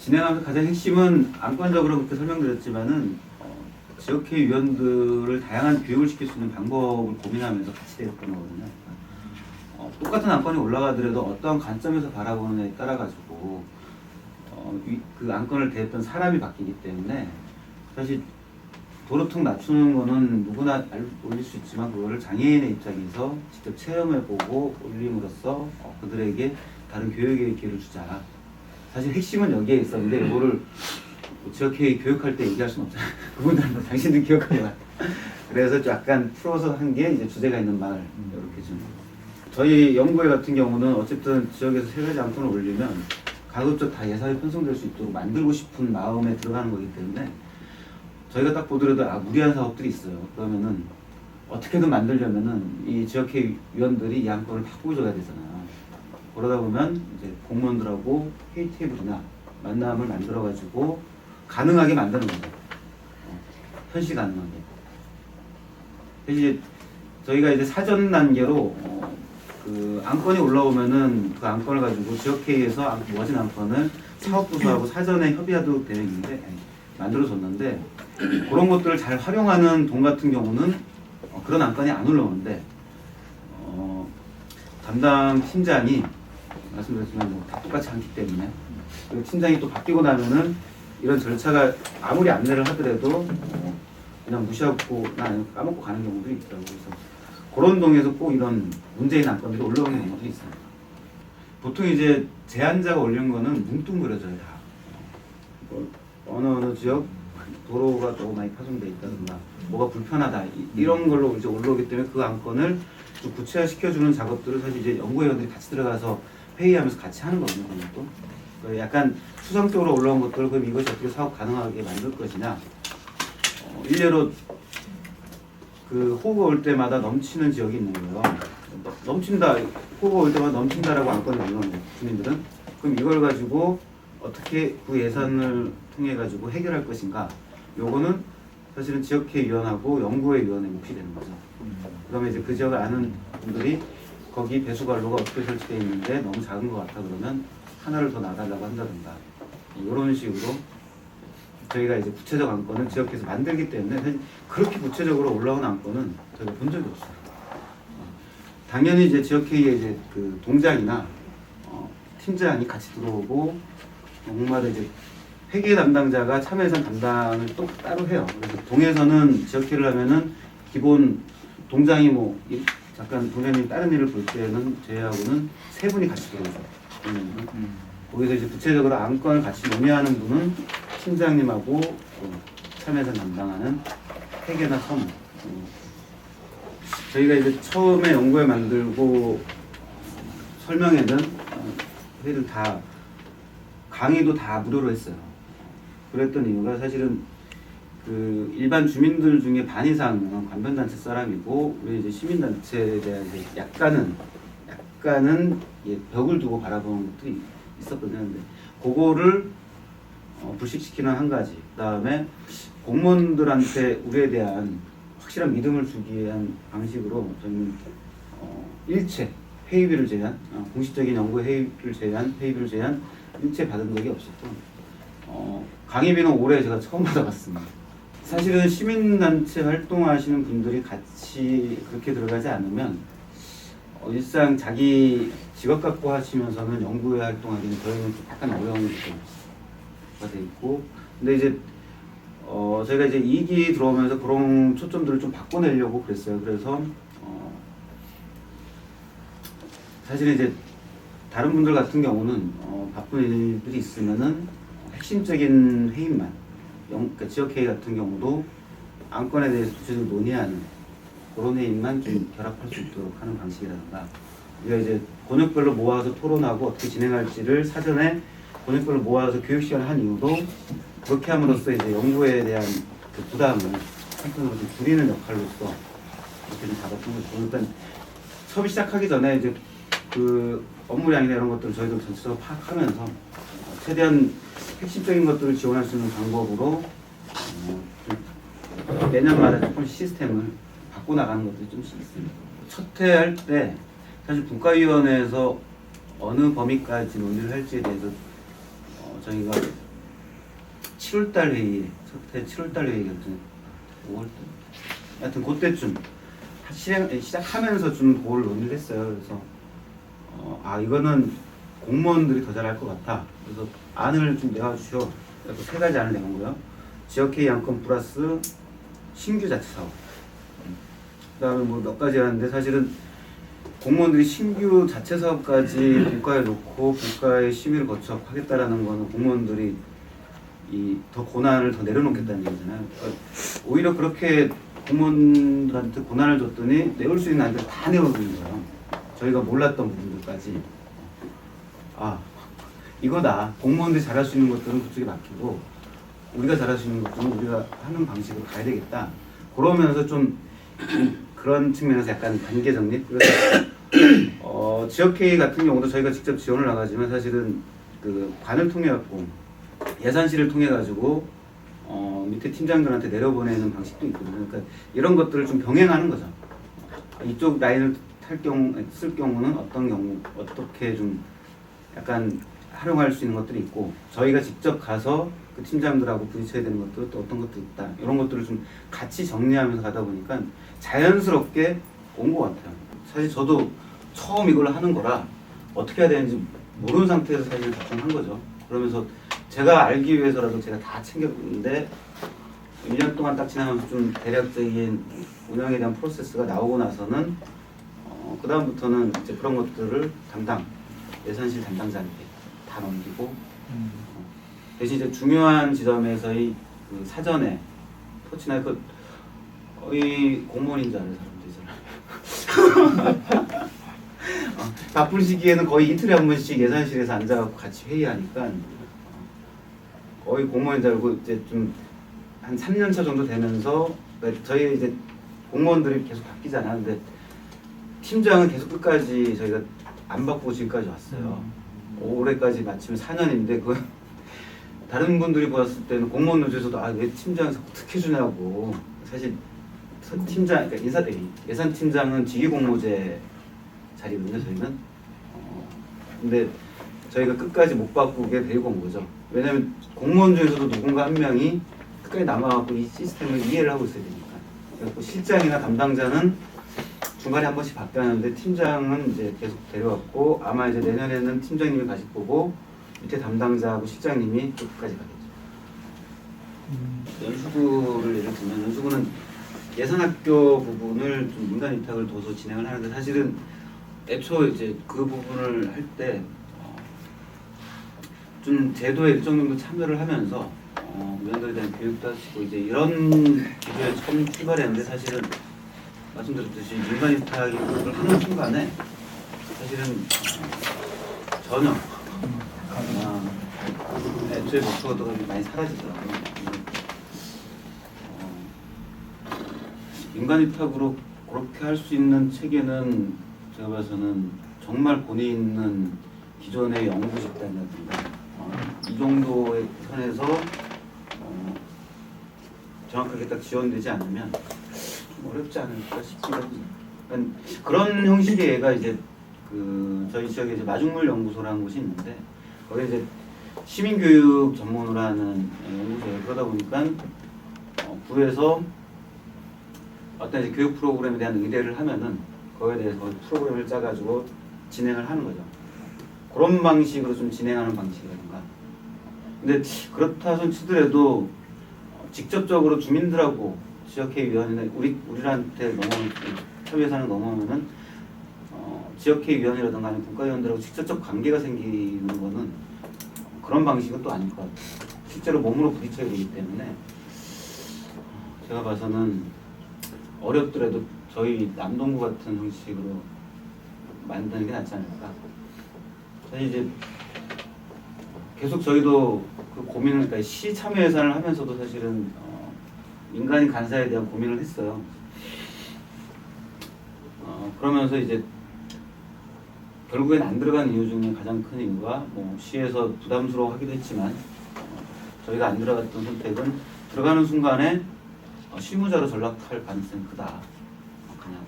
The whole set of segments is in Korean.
진행하면서 가장 핵심은 안건적으로 그렇게 설명드렸지만은 지역회의 위원들을 다양한 교육을 시킬 수 있는 방법을 고민하면서 같이 되었던 거거든요. 똑같은 안건이 올라가더라도 어떤 관점에서 바라보느냐에 따라 가지고 그 안건을 대했던 사람이 바뀌기 때문에 사실 도로통 낮추는 거는 누구나 올릴 수 있지만 그거를 장애인의 입장에서 직접 체험해보고 올림으로써 그들에게 다른 교육의 기회를 주자. 사실 핵심은 여기에 있었는데 이거를 지역회의 교육할 때 얘기할 수는 없잖아요. 그분들은 당신들 기억하냐. 그래서 약간 풀어서 한 게 이제 주제가 있는 말 이렇게 좀. 저희 연구회 같은 경우는 어쨌든 지역에서 세 가지 안건을 올리면 가급적 다 예산이 편성될 수 있도록 만들고 싶은 마음에 들어가는 거기 때문에 저희가 딱 보더라도 무리한 사업들이 있어요. 그러면은 어떻게든 만들려면은 이 지역회의 위원들이 이 안건을 바꿔줘야 되잖아요. 그러다 보면 이제 공무원들하고 회의 테이블이나 만남을 만들어가지고 가능하게 만드는 거죠. 현시 가능하게. 이제 저희가 이제 사전 단계로 그 안건이 올라오면은 그 안건을 가지고 지역회의에서 모아진 안건을 사업부서하고 사전에 협의하도록 되어 있는데 만들어줬는데 그런 것들을 잘 활용하는 동 같은 경우는 그런 안건이 안 올라오는데 담당 팀장이 말씀드렸지만 다 똑같이 않기 때문에 그리고 팀장이 또 바뀌고 나면은 이런 절차가 아무리 안내를 하더라도 그냥 무시하고 까먹고 가는 경우도 있더라고요. 그래서 그런 동에서 꼭 이런 문제인 안건들이 올라오는 경우도 있습니다. 보통 이제 제안자가 올린 거는 뭉뚱그려져요. 다. 어느 지역 도로가 너무 많이 파손돼 있다든가 뭐가 불편하다 이런 걸로 이제 올라오기 때문에 그 안건을 좀 구체화시켜주는 작업들을 사실 이제 연구위원들이 같이 들어가서 회의하면서 같이 하는 거거든요. 또 약간 수상적으로 올라온 것들을 그럼 이것이 어떻게 사업 가능하게 만들 것이냐. 일례로 그 호우가 올 때마다 넘치는 지역이 있는 거예요. 넘친다, 호우가 올 때마다 넘친다라고 안건을 올려놓은 거예요. 주민들은. 그럼 이걸 가지고 어떻게 그 예산을 통해 가지고 해결할 것인가. 요거는 사실은 지역회의위원하고 연구회의위원의 몫이 되는 거죠. 그러면 이제 그 지역을 아는 분들이 거기 배수관로가 어떻게 설치되어 있는데 너무 작은 것 같아 그러면 하나를 더 놔달라고 한다든가 이런 식으로 저희가 이제 구체적 안건을 지역에서 만들기 때문에 사실 그렇게 구체적으로 올라온 안건은 저희가 본 적이 없어요. 당연히 이제 지역회의에 이제 그 동장이나 팀장이 같이 들어오고 동마다 이제 회계 담당자가 참여예산 담당을 또 따로 해요. 그래서 동에서는 지역회의를 하면은 기본 동장이 뭐 잠깐 동장님이 다른 일을 볼 때는 저희하고는 세 분이 같이 들어오죠. 거기서 이제 구체적으로 안건을 같이 논의하는 분은 팀장님하고 참여예산 담당하는 회계나 서무. 저희가 이제 처음에 연구회 만들고 설명회는 회의를 다 강의도 다 무료로 했어요. 그랬던 이유가 사실은 그 일반 주민들 중에 반 이상은 관변단체 사람이고 우리 이제 시민단체에 대한 이제 약간은 벽을 두고 바라보는 것들이 있었거든요. 근데 그거를 불식시키는 한 가지. 그다음에 공무원들한테 우리에 대한 확실한 믿음을 주기 위한 방식으로 저희는 일체 회의비를 제한, 공식적인 연구 회의비를 제한 일체 받은 적이 없었고 강의비는 올해 제가 처음 받아봤습니다. 사실은 시민단체 활동하시는 분들이 같이 그렇게 들어가지 않으면 일상 자기 직업 갖고 하시면서는 연구회 활동하기는 저희는 약간 어려운 게 돼 있고 근데 이제 저희가 이제 2기 들어오면서 그런 초점들을 좀 바꿔내려고 그랬어요. 그래서 사실 이제 다른 분들 같은 경우는 바쁜 일들이 있으면은 핵심적인 회의만 그러니까 지역회의 같은 경우도 안건에 대해서 구체적으로 논의하는 그런 회의만 좀 결합할 수 있도록 하는 방식이라든가 우리가 이제 권역별로 모아서 토론하고 어떻게 진행할지를 사전에 권역별로 모아서 교육 시간을 한 이유도 그렇게 함으로써 이제 연구에 대한 그 부담을 한편으로 좀 줄이는 역할로서 이렇게 좀 잡았던 거죠. 일단 수업이 시작하기 전에 이제 그 업무량이나 이런 것들을 저희도 전체적으로 파악하면서 최대한 핵심적인 것들을 지원할 수 있는 방법으로 매년마다 조금씩 시스템을 바꿔나가는 것들이 좀씩 있습니다. 첫 회 할 때 사실 국가위원회에서 어느 범위까지 논의를 할지에 대해서 저희가 7월달 회의, 첫 7월달 회의였던 5월달, 하여튼 그때쯤 시작하면서 좀 그걸 논의를 했어요. 그래서 이거는 공무원들이 더 잘할 것 같아. 그래서 안을 좀 내와주셔. 그래서 3가지 안을 내온 거예요. 지역회의 안건 플러스 신규 자체 사업. 그다음에 뭐 몇 가지 하는데 사실은 공무원들이 신규 자체 사업까지 분과에 놓고 분과의 심의를 거쳐 하겠다라는 거는 공무원들이 더 고난을 더 내려놓겠다는 얘기잖아요. 그러니까 오히려 그렇게 공무원들한테 고난을 줬더니 내올 수 있는 안들을 다 내어놓는 거예요. 저희가 몰랐던 부분들까지. 이거다. 공무원들이 잘할 수 있는 것들은 그쪽에 맡기고 우리가 잘할 수 있는 것들은 우리가 하는 방식으로 가야 되겠다. 그러면서 좀 그런 측면에서 약간 단계 정립. 그래서 지역회의 같은 경우도 저희가 직접 지원을 나가지만 사실은 그 관을 통해 갖고 예산실을 통해 가지고 밑에 팀장들한테 내려보내는 방식도 있거든요. 그러니까 이런 것들을 좀 병행하는 거죠. 이쪽 라인을 쓸 경우는 어떤 경우 어떻게 좀 약간 활용할 수 있는 것들이 있고 저희가 직접 가서 그 팀장들하고 부딪혀야 되는 것들 또 어떤 것도 있다. 이런 것들을 좀 같이 정리하면서 가다 보니까 자연스럽게 온 것 같아요. 사실 저도 처음 이걸 하는 거라 어떻게 해야 되는지 모르는 상태에서 사실 작성한 거죠. 그러면서 제가 알기 위해서라도 제가 다 챙겼는데 1년 동안 딱 지나면서 좀 대략적인 운영에 대한 프로세스가 나오고 나서는 그 다음부터는 이제 그런 것들을 예산실 담당자한테 다 넘기고 대신 이제 중요한 지점에서의 그 사전에 토치나 거의 공무원인 줄 아는 사람들이잖아요. 바쁜 시기에는 거의 이틀에 한 번씩 예산실에서 앉아갖고 같이 회의하니까 거의 공무원인 줄 알고 이제 좀 한 3년차 정도 되면서 저희 이제 공무원들이 계속 바뀌잖아. 근데 팀장은 계속 끝까지 저희가 안 바꾸고 지금까지 왔어요. 올해까지 마치면 4년인데 그 다른 분들이 보았을 때는 공무원 노조에서도 왜 팀장에서 어떻게 주냐고. 사실 팀장, 그러니까 예산팀장은 직위공모제 자리거든요. 저희는. 근데 저희가 끝까지 못 바꾸게 데리고 온 거죠. 왜냐면 공무원 중에서도 누군가 한 명이 끝까지 남아갖고 이 시스템을 이해를 하고 있어야 되니까. 그래서 실장이나 담당자는 중간에 한 번씩 바뀌었는데 팀장은 이제 계속 데려왔고 아마 이제 내년에는 팀장님이 가실 거고 밑에 담당자하고 실장님이 끝까지 가겠죠. 연수구를 예를 들면 연수구는 예산학교 부분을 좀 민간 위탁을 둬서 진행을 하는데 사실은 애초 이제 그 부분을 할 때 좀 제도에 일정 정도 참여를 하면서 위원들에 대한 교육도 하시고 이제 이런 기조에 처음 출발했는데 사실은 말씀드렸듯이 민간 위탁을 하는 순간에 사실은 전혀 애초에 목표가 많이 사라지더라고요. 민간 위탁으로 그렇게 할 수 있는 체계는 제가 봐서는 정말 권위 있는 기존의 연구 집단이라든가 이 정도의 선에서 정확하게 딱 지원되지 않으면 좀 어렵지 않을까 싶긴 합니다. 그러니까 그런 형식의 애가 이제 저희 지역에 이제 마중물 연구소라는 곳이 있는데 거기 이제 시민교육 전문으로 하는 연구소예요. 그러다 보니까 부에서 어떤 이제 교육 프로그램에 대한 의뢰를 하면은 그거에 대해서 프로그램을 짜가지고 진행을 하는 거죠. 그런 방식으로 좀 진행하는 방식이라든가. 근데 그렇다 손 치더라도 직접적으로 주민들하고 지역회의위원회나 우리한테 넘어오는 협의회사는 넘어오면은 지역회의위원회라든가 아니면 분과위원들하고 직접적 관계가 생기는 거는 그런 방식은 또 아닐 것 같아요. 실제로 몸으로 부딪혀야 되기 때문에 제가 봐서는 어렵더라도 저희 남동구 같은 형식으로 만드는 게 낫지 않을까. 사실 이제 계속 저희도 그 고민을, 그러니까 시 참여 예산을 하면서도 사실은 민간인 간사에 대한 고민을 했어요. 그러면서 이제 결국엔 안 들어간 이유 중에 가장 큰 이유가 시에서 부담스러워하기도 했지만 저희가 안 들어갔던 선택은 들어가는 순간에 실무자로 전락할 가능성이 크다. 그냥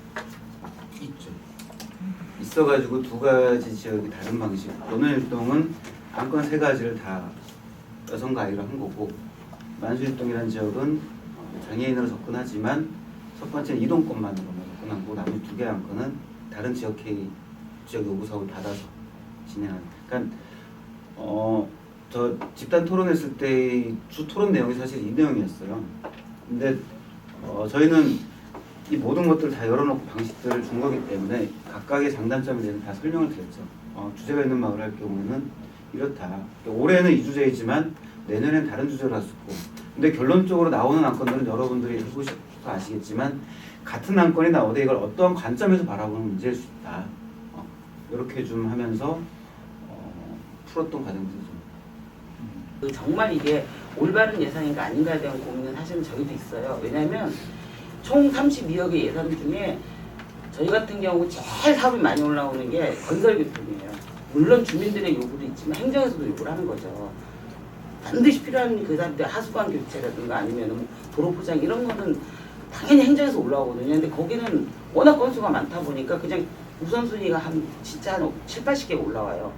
있어가지고 2가지 지역이 다른 방식. 오늘 일동은 안건 3가지를 다 여성 가위로 한 거고 만수일동이라는 지역은 장애인으로 접근하지만 첫 번째는 이동권만으로만 접근하고 나머지 2개 안건은 다른 지역 요구 사업을 받아서 진행하는. 그러니까 저 집단 토론했을 때 주 토론 내용이 사실 이 내용이었어요. 근데 저희는 이 모든 것들을 다 열어놓고 방식들을 준 거기 때문에 각각의 장단점에 대해서 다 설명을 드렸죠. 주제가 있는 마을을 할 경우는 이렇다. 올해는 이 주제이지만 내년엔 다른 주제로 할 수 있고. 근데 결론적으로 나오는 안건들은 여러분들이 해보셔서 아시겠지만 같은 안건이 나오되 이걸 어떠한 관점에서 바라보는 문제일 수 있다. 이렇게 좀 하면서 풀었던 과정이죠. 정말 이게 올바른 예산인가 아닌가에 대한 고민은 사실은 저희도 있어요. 왜냐하면 총 32억의 예산 중에 저희 같은 경우 제일 사업이 많이 올라오는 게 건설교통이에요. 물론 주민들의 요구도 있지만 행정에서도 요구를 하는 거죠. 반드시 필요한 그 사람들 하수관 교체라든가 아니면 도로 포장 이런 거는 당연히 행정에서 올라오거든요. 근데 거기는 워낙 건수가 많다 보니까 그냥 우선순위가 진짜 한 7, 80개 올라와요.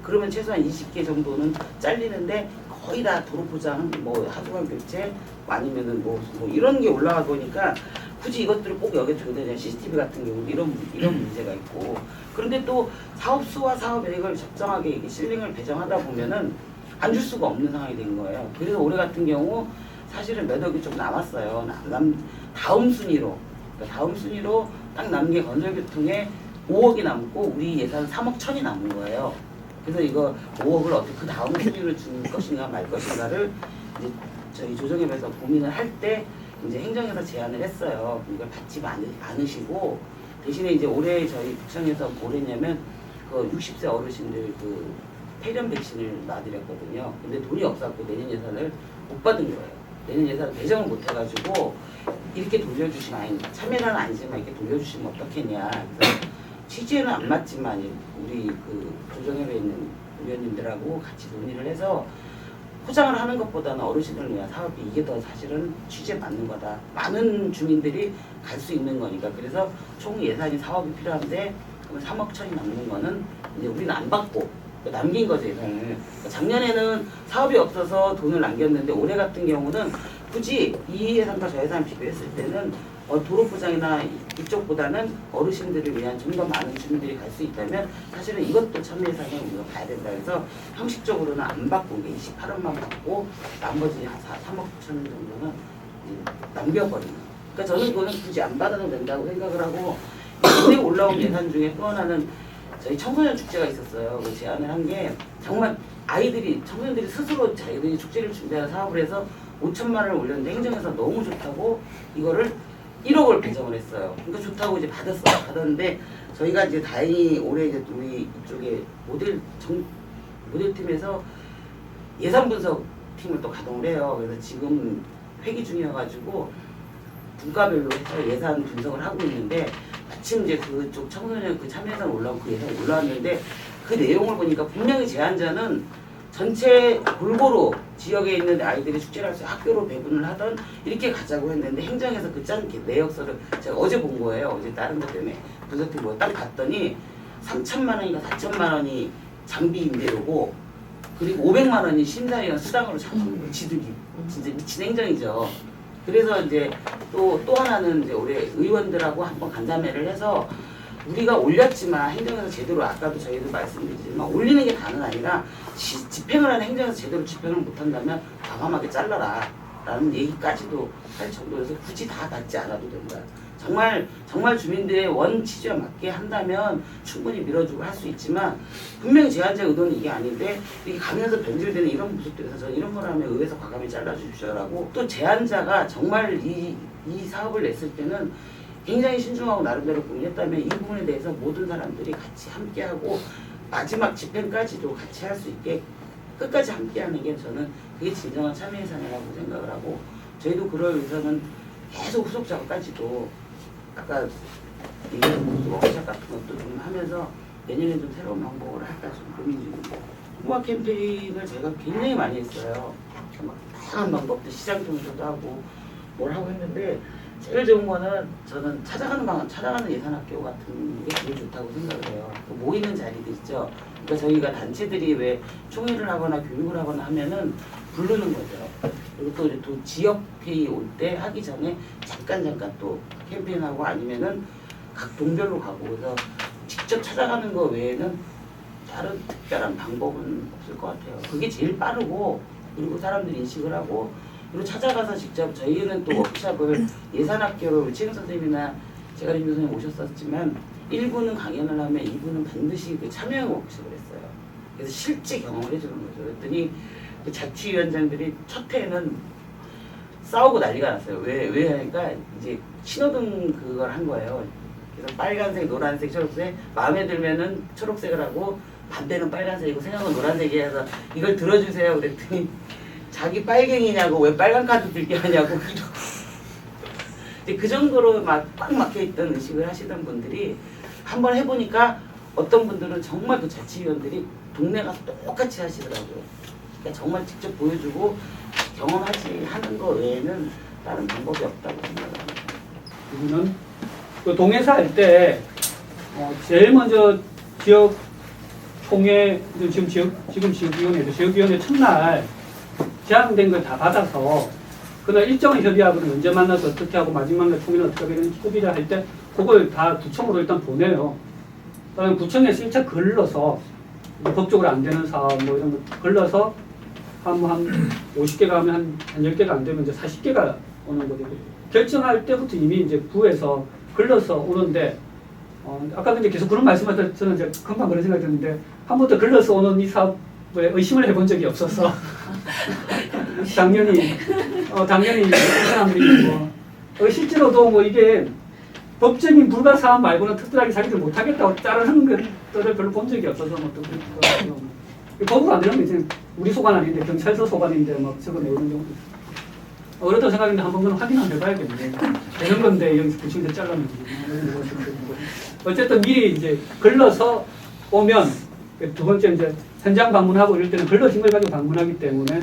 그러면 최소한 20개 정도는 잘리는데 거의 다 도로 포장, 하수관 교체 아니면은 뭐 이런 게 올라가 보니까 굳이 이것들을 꼭 여기에 줘야 되냐, CCTV 같은 경우 이런 문제가 있고. 그런데 또 사업수와 사업액을 적정하게 이게 실링을 배정하다 보면은 안 줄 수가 없는 상황이 된 거예요. 그래서 올해 같은 경우 사실은 몇 억이 좀 남았어요. 다음 순위로 딱 남은 게 건설교통에 5억이 남고 우리 예산 3억 1천이 남은 거예요. 그래서 이거 5억을 어떻게 그 다음 순위로 줄 것인가 말 것인가를 이제 저희 조정협에서 고민을 할 때 이제 행정에서 제안을 했어요. 이걸 받지 않으시고 대신에 이제 올해 저희 구청에서 뭘 했냐면 그 60세 어르신들 그 폐렴 백신을 놔드렸거든요. 근데 돈이 없었고 내년 예산을 못 받은 거예요. 내년 예산을 배정을 못 해가지고 이렇게 돌려주시면 아니 참여는 아니지만 이렇게 돌려주시면 어떻겠냐. 그래서 취지에는 안 맞지만 우리 그 조정협에 있는 의원님들하고 같이 논의를 해서 포장을 하는 것보다는 어르신을 위한 사업이 이게 더 사실은 취지에 맞는 거다. 많은 주민들이 갈 수 있는 거니까. 그래서 총 예산이 4억이 필요한데 3억 1천이 남는 거는 이제 우리는 안 받고 남긴 거죠, 예산을. 작년에는 사업이 없어서 돈을 남겼는데 올해 같은 경우는 굳이 이 예산과 저 예산을 비교했을 때는 도로 포장이나 이쪽보다는 어르신들을 위한 좀 더 많은 주민들이 갈 수 있다면 사실은 이것도 참여 예산에 우리가 봐야 된다 해서 형식적으로는 안 받고 이게 28억만 받고 나머지 한 3억 9천 정도는 남겨버리는. 그러니까 저는 그거는 굳이 안 받아도 된다고 생각을 하고 이번에 올라온 예산 중에 또 하나는 저희 청소년 축제가 있었어요. 그 제안을 한 게 정말 청소년들이 스스로 자기들이 축제를 준비하는 사업을 해서 5천만 원을 올렸는데 행정에서 너무 좋다고 이거를 1억을 배정을 했어요. 그러니까 좋다고 이제 받았는데 저희가 이제 다행히 올해 이제 우리 이쪽에 모델팀에서 예산 분석 팀을 또 가동을 해요. 그래서 지금 회기 중이어가지고 분과별로 해서 예산 분석을 하고 있는데 마침 이제 그쪽 청소년 그 참여 예산 올라오고 그 예산이 올라왔는데 그 내용을 보니까 분명히 제안자는 전체 골고루 지역에 있는 아이들이 축제를 할 수 학교로 배분을 하던 이렇게 가자고 했는데 행정에서 그 짠 내역서를 제가 어제 본 거예요. 어제 다른 것 때문에 분석팀 딱 봤더니 3천만 원인가 4천만 원이 장비 임대료고 그리고 500만 원이 심사위원 수당으로 잡은 거예요. 지들이 진짜 미친 행정이죠. 그래서 이제 또 하나는 이제 올해 의원들하고 한번 간담회를 해서 우리가 올렸지만 행정에서 제대로 아까도 저희도 말씀드리지만 올리는 게 다는 아니라 집행을 하는 행정에서 제대로 집행을 못한다면 과감하게 잘라라 라는 얘기까지도 할 정도여서 굳이 다 받지 않아도 된다. 정말 주민들의 원 취지에 맞게 한다면 충분히 밀어주고 할 수 있지만 분명히 제안자 의도는 이게 아닌데 이게 가면서 변질되는 이런 모습들에서 저는 이런 걸 하면 의회에서 과감히 잘라주십시오라고 또 제안자가 정말 이 사업을 냈을 때는 굉장히 신중하고 나름대로 고민했다면 이 부분에 대해서 모든 사람들이 같이 함께하고 마지막 집행까지도 같이 할 수 있게 끝까지 함께하는 게 저는 그게 진정한 참여 예산이라고 생각을 하고 저희도 그럴 위해서는 계속 후속 작업까지도 아까 얘기한 워크숍 같은 것도 좀 하면서 내년에 좀 새로운 방법을 할까 좀 고민 중입니다. 홍보 캠페인을 제가 굉장히 많이 했어요. 다양한 방법들 시장 통해서도 하고 뭘 하고 했는데 제일 좋은 거는 저는 찾아가는 예산학교 같은 게 제일 좋다고 생각을 해요. 모이는 자리들 있죠. 그러니까 저희가 단체들이 왜 총회를 하거나 교육을 하거나 하면은 부르는 거죠. 그리고 또 이제 또 지역 회의 올 때 하기 전에 잠깐 또 캠페인하고 아니면은 각 동별로 가고 그래서 직접 찾아가는 거 외에는 다른 특별한 방법은 없을 것 같아요. 그게 제일 빠르고 그리고 사람들이 인식을 하고 그리고 찾아가서 직접 저희는 또 워크숍을 예산학교로 최영 선생님이나 제가림 교수님 오셨었지만 1부는 강연을 하면 2부는 반드시 그 참여 워크숍을 했어요. 그래서 실제 경험을 해주는 거죠. 그랬더니 그 자치위원장들이 첫 해에는 싸우고 난리가 났어요. 왜 하니까 이제 신호등 그걸 한 거예요. 그래서 빨간색, 노란색, 초록색 마음에 들면은 초록색을 하고 반대는 빨간색이고 생각은 노란색이 해서 이걸 들어주세요. 그랬더니 자기 빨갱이냐고 왜 빨간 카드 들게 하냐고 이제 그 정도로 막 꽉 막혀있던 의식을 하시던 분들이 한번 해보니까 어떤 분들은 정말 그 자치위원들이 동네 가서 똑같이 하시더라고요. 그러니까 정말 직접 보여주고 경험하지 하는 거 외에는 다른 방법이 없다고 생각합니다. 이거는 그 동해사 할 때 제일 먼저 지역 총회 지금 지역위원회도 지역위원회 첫날 제안된 걸 다 받아서 그날 일정을 협의하고는 언제 만나서 어떻게 하고 마지막 날 총회는 어떻게 하고 이런 협의를 할 때 그걸 다 구청으로 일단 보내요. 그다음에 구청에서 1차 걸러서 법적으로 안 되는 사업 뭐 이런 거 걸러서 한 50개가 하면 한 10개가 안 되면 이제 40개가 오는 거죠. 결정할 때부터 이미 이제 부에서 걸러서 오는데 아까 근데 계속 그런 말씀하셔서 저는 이제 금방 그런 생각이 드는데 한 번도 걸러서 오는 이 사업에 의심을 해본 적이 없어서 당연히 이 사람들이 실제로도 뭐 이게 법적인 불가 사업 말고는 특별하게 자기들 못하겠다고 자르는 것들을 별로 본 적이 없어서 뭐 또 그렇고 법으로 안 되는 게 이제 우리 소관 아닌데 경찰서 소관인데 막 적어내는 경우도 있어요. 어렵다고 생각했는데 한 번은 확인 한번 해봐야겠네. 되는 건데 여기서 구청에서 잘랐는지. 어쨌든 미리 이제 걸러서 오면 두 번째 이제 현장 방문하고 이럴 때는 걸러진 걸 가지고 방문하기 때문에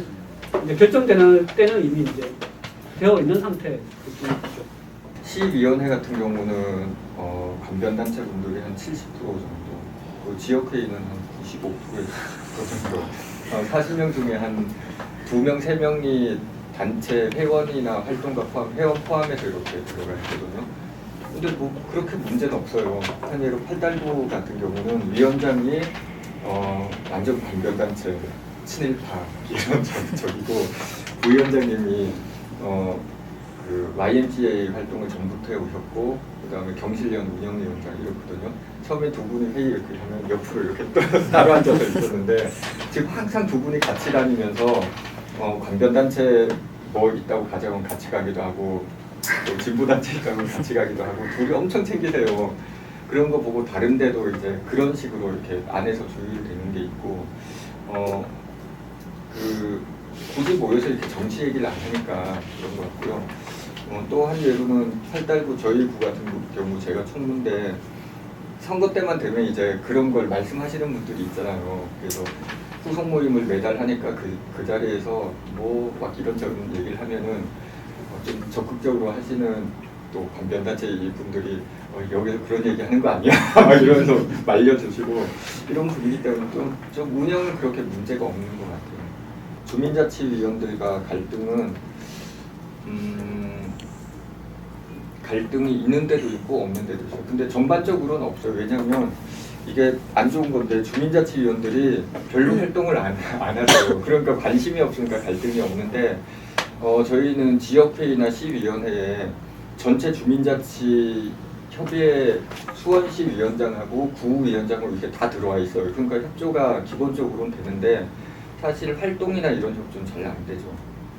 이제 결정되는 때는 이미 이제 되어 있는 상태죠. 시위원회 같은 경우는 관변단체 분들이 한 70% 정도, 그 지역회의는 한 95% 정도, 40명 중에 한 2명, 3명이 단체 회원이나 활동가 회원 포함해서 이렇게 들어가 있거든요. 근데 뭐 그렇게 문제는 없어요. 한 예로 팔달구 같은 경우는 위원장이 완전 관변단체 친일파 이런 적이고 부위원장님이 그 YMCA 활동을 전부터 해오셨고 그 다음에 경실련 운영위원장 이렇거든요. 처음에 두 분이 회의 이렇게 하면 옆으로 이렇게 따로 앉아서 있었는데 지금 항상 두 분이 같이 다니면서 관변단체 뭐 있다고 가자면 같이 가기도 하고 또 진보단체 있다고 같이 가기도 하고 둘이 엄청 챙기세요. 그런 거 보고 다른 데도 이제 그런 식으로 이렇게 안에서 조율되는 게 있고 그 굳이 모여서 이렇게 정치 얘기를 안 하니까 그런 것 같고요. 또 한 예로는 팔달구 저희 구 같은 경우 제가 총무인데 선거 때만 되면 이제 그런 걸 말씀하시는 분들이 있잖아요. 그래서 후속 모임을 매달 하니까 그 자리에서 뭐 막 이런저런 얘기를 하면은 좀 적극적으로 하시는 또 관변단체 분들이 여기서 그런 얘기 하는 거 아니야? 막 이러면서 말려주시고 이런 분위기 때문에 좀 운영은 그렇게 문제가 없는 것 같아요. 주민자치위원들과 갈등이 있는 데도 있고 없는 데도 있어요. 근데 전반적으로는 없어요. 왜냐하면 이게 안 좋은 건데 주민자치위원들이 별로 활동을 안 하세요. 그러니까 관심이 없으니까 갈등이 없는데 저희는 지역회의나 시위원회에 전체 주민자치 협의회 수원시 위원장하고 구위원장으로 이렇게 다 들어와 있어요. 그러니까 협조가 기본적으로는 되는데 사실 활동이나 이런 협조는 잘 안 되죠.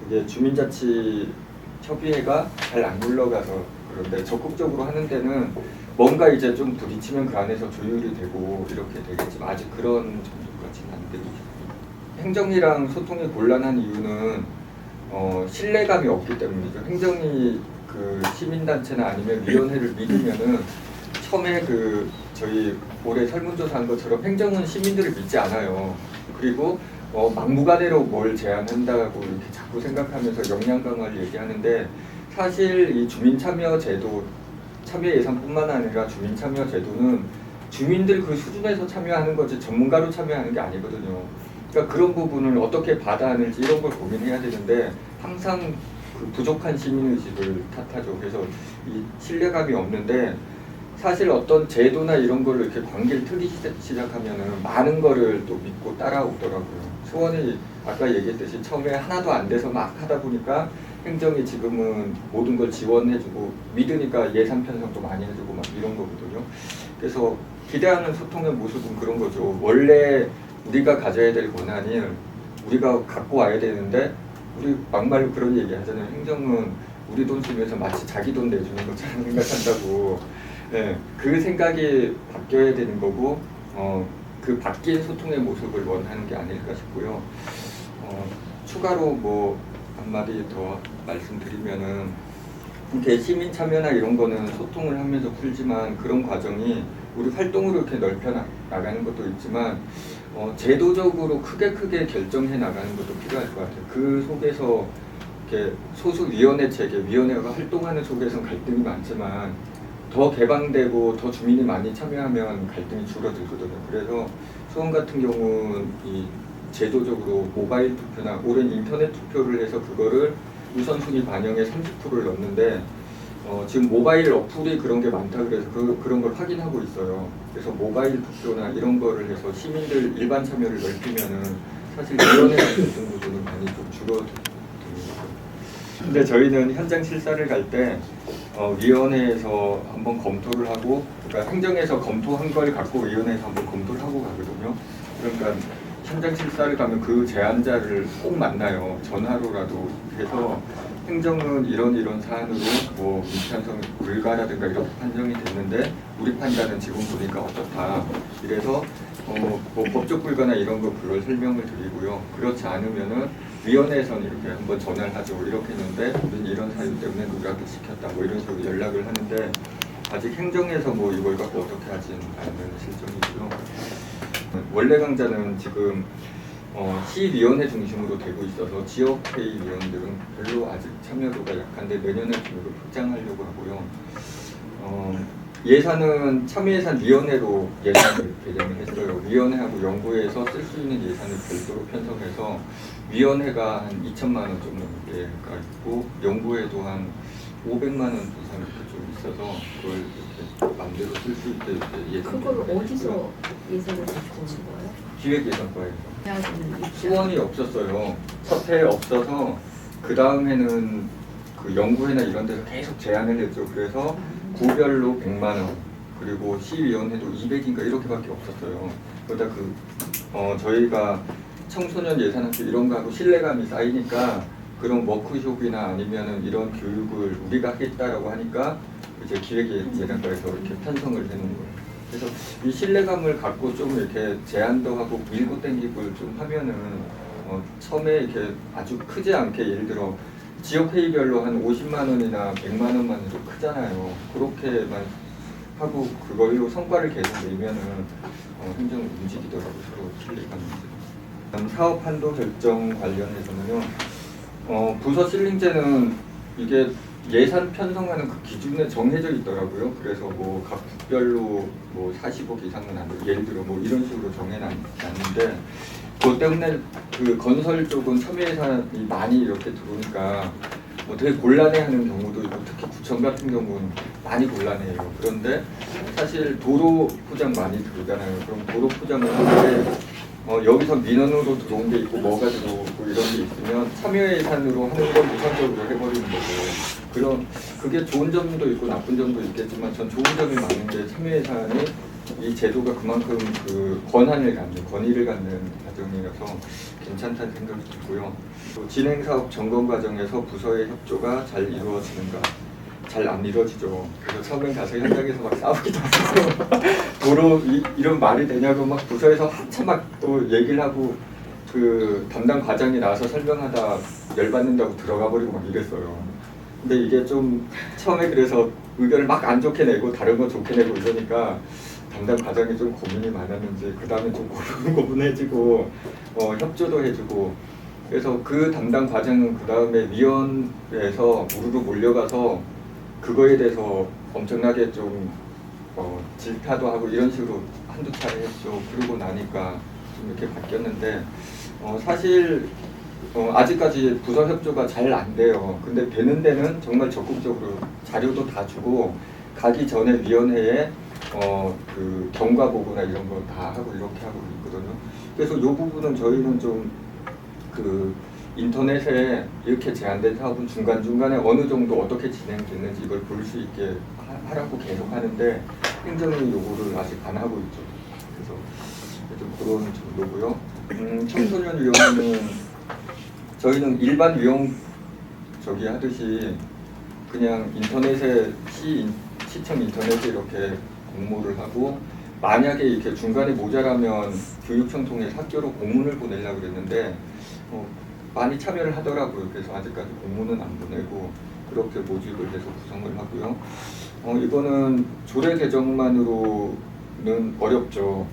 그게 주민자치 협의회가 잘 안 굴러가서 그런데 적극적으로 하는 데는 뭔가 이제 좀 부딪히면 그 안에서 조율이 되고 이렇게 되겠지만 아직 그런 정도까지는 안 되고 있습니다. 행정이랑 소통이 곤란한 이유는 신뢰감이 없기 때문이죠. 행정이 그 시민단체나 아니면 위원회를 믿으면은 처음에 그 저희 올해 설문조사한 것처럼 행정은 시민들을 믿지 않아요. 그리고 막무가내로 뭘 제안한다고 이렇게 자꾸 생각하면서 역량 강화를 얘기하는데 사실 이 주민참여제도 참여 예산뿐만 아니라 주민참여제도는 주민들 그 수준에서 참여하는 거지 전문가로 참여하는 게 아니거든요. 그러니까 그런 부분을 어떻게 받아내는지 이런 걸 고민해야 되는데 항상 그 부족한 시민의식을 탓하죠. 그래서 이 신뢰감이 없는데 사실 어떤 제도나 이런 걸로 이렇게 관계를 트기 시작하면은 많은 거를 또 믿고 따라오더라고요. 수원이 아까 얘기했듯이 처음에 하나도 안 돼서 막 하다 보니까 행정이 지금은 모든 걸 지원해주고 믿으니까 예산 편성도 많이 해주고 막 이런 거거든요. 그래서 기대하는 소통의 모습은 그런 거죠. 원래 우리가 가져야 될 권한을 우리가 갖고 와야 되는데 우리 막말로 그런 얘기 하잖아요. 행정은 우리 돈 쓰면서 마치 자기 돈 내주는 것처럼 생각한다고. 네, 그 생각이 바뀌어야 되는 거고 그 바뀐 소통의 모습을 원하는 게 아닐까 싶고요. 추가로 뭐 한마디 더 말씀드리면은 이렇게 시민 참여나 이런 거는 소통을 하면서 풀지만 그런 과정이 우리 활동으로 이렇게 넓혀 나가는 것도 있지만 제도적으로 크게 결정해 나가는 것도 필요할 것 같아요. 그 속에서 이렇게 소수 위원회 체계, 위원회가 활동하는 속에서 갈등이 많지만 더 개방되고 더 주민이 많이 참여하면 갈등이 줄어들거든요. 그래서 수원 같은 경우는 이 제도적으로 모바일 투표나 올해는 인터넷 투표를 해서 그거를 우선순위 반영에 30%를 넣는데 지금 모바일 어플이 그런 게 많다 그래서 그런 걸 확인하고 있어요. 그래서 모바일 투표나 이런 거를 해서 시민들 일반 참여를 넓히면은 사실 위원회 갈등 구조는 많이 좀 줄어듭니다. 근데 저희는 현장 실사를 갈 때 위원회에서 한번 검토를 하고, 그러니까 행정에서 검토한 걸 갖고 위원회에서 한번 검토를 하고 가거든요. 그러니까 현장 실사를 가면 그 제안자를 꼭 만나요. 전화로라도 해서 행정은 이런 사안으로 뭐 민편성 불가라든가 이렇게 판정이 됐는데 우리 판단은 지금 보니까 어떻다. 이래서 뭐 법적 불가나 이런 거 그걸 설명을 드리고요. 그렇지 않으면은 위원회에서는 이렇게 한번 전화를 하죠. 이렇게 했는데 우리는 이런 사유 때문에 누구한테 시켰다. 뭐 이런 식으로 연락을 하는데 아직 행정에서 뭐 이걸 갖고 어떻게 하지는 않는 실정이고요. 원래 강좌는 지금 시위원회 중심으로 되고 있어서 지역회의 위원들은 별로 아직 참여도가 약한데 내년에 좀 확장하려고 하고요. 예산은 참여예산위원회로 예산을 배정을 했어요. 위원회하고 연구회에서 쓸 수 있는 예산을 별도로 편성해서 위원회가 한 2천만 원 정도 넘게가 있고 연구회도 한 500만 원 이상 이렇게 좀 있어서 그걸 이렇게 마음대로 쓸 수 있게 예산. 그걸 어디서 예산을 잡고 온 거예요? 기획예산과에서. 대학은 수원이 없었어요. 첫 해 없어서 그 다음에는 그 연구회나 이런 데서 계속 제안을 했죠. 그래서 구별로 100만 원 그리고 시위원회도 200인가 이렇게밖에 없었어요. 그러다 저희가 청소년 예산학교 이런 거 하고 신뢰감이 쌓이니까 그런 워크숍이나 아니면은 이런 교육을 우리가 하겠다라고 하니까 이제 기획예산과에서 이렇게 편성을 해놓은 거예요. 그래서 이 신뢰감을 갖고 좀 이렇게 제안도 하고 밀고 당기고 좀 하면은 처음에 이렇게 아주 크지 않게 예를 들어 지역회의별로 한 50만 원이나 100만 원만 해도 크잖아요. 그렇게만 하고 그걸로 성과를 계속 내면은 행정이 움직이더라고요. 서로 신뢰감이. 사업 한도 결정 관련해서는요. 부서 실링제는 이게 예산 편성하는 그 기준에 정해져 있더라고요. 그래서 뭐 각 국별로 뭐 40억 이상은 안 돼. 예를 들어 뭐 이런 식으로 정해놨는데 그것 때문에 그 건설 쪽은 참여 예산이 많이 이렇게 들어오니까 뭐 되게 곤란해하는 경우도 있고 특히 구청 같은 경우는 많이 곤란해요. 그런데 사실 도로 포장 많이 들어오잖아요. 그럼 도로 포장을 하는데 여기서 민원으로 들어온 게 있고 뭐가 들어오고 이런 게 있으면 참여 예산으로 하는 걸 우선적으로 해버리는 거고 그게 좋은 점도 있고 나쁜 점도 있겠지만 전 좋은 점이 많은 게 참여 예산이 이 제도가 그만큼 그 권위를 갖는 과정이라서 괜찮다는 생각이 들고요. 또 진행 사업 점검 과정에서 부서의 협조가 잘 이루어지는가? 잘 안 이루어지죠. 그래서 처음에 가서 현장에서 막 싸우기도 하고 도로 이런 말이 되냐고 막 부서에서 한참 막 또 얘기를 하고 그 담당 과장이 나와서 설명하다 열받는다고 들어가 버리고 막 이랬어요. 근데 이게 좀 처음에 그래서 의견을 막 안 좋게 내고 다른 거 좋게 내고 이러니까 담당 과장이 좀 고민이 많았는지 그 다음에 좀 고분고분해지고 협조도 해주고 그래서 그 담당 과장은 그 다음에 위원회에서 우르르 몰려가서 그거에 대해서 엄청나게 좀 질타도 하고 이런 식으로 한두 차례 했죠. 그러고 나니까 좀 이렇게 바뀌었는데 사실 아직까지 부서 협조가 잘 안 돼요. 근데 되는 데는 정말 적극적으로 자료도 다 주고 가기 전에 위원회에 그 경과 보고나 이런 거 다 하고 이렇게 하고 있거든요. 그래서 이 부분은 저희는 좀 그 인터넷에 이렇게 제한된 사업은 중간중간에 어느 정도 어떻게 진행됐는지 이걸 볼 수 있게 하라고 계속 하는데 행정이 요구를 아직 안 하고 있죠. 그래서 좀 그런 정도고요. 청소년 위원회는 저희는 일반 위원 저기 하듯이 그냥 인터넷에 시청 인터넷에 이렇게 공모를 하고 만약에 이렇게 중간에 모자라면 교육청 통해 학교로 공문을 보내려고 그랬는데 많이 참여를 하더라고요. 그래서 아직까지 공문은 안 보내고 그렇게 모집을 해서 구성을 하고요. 이거는 조례 개정만으로는 어렵죠.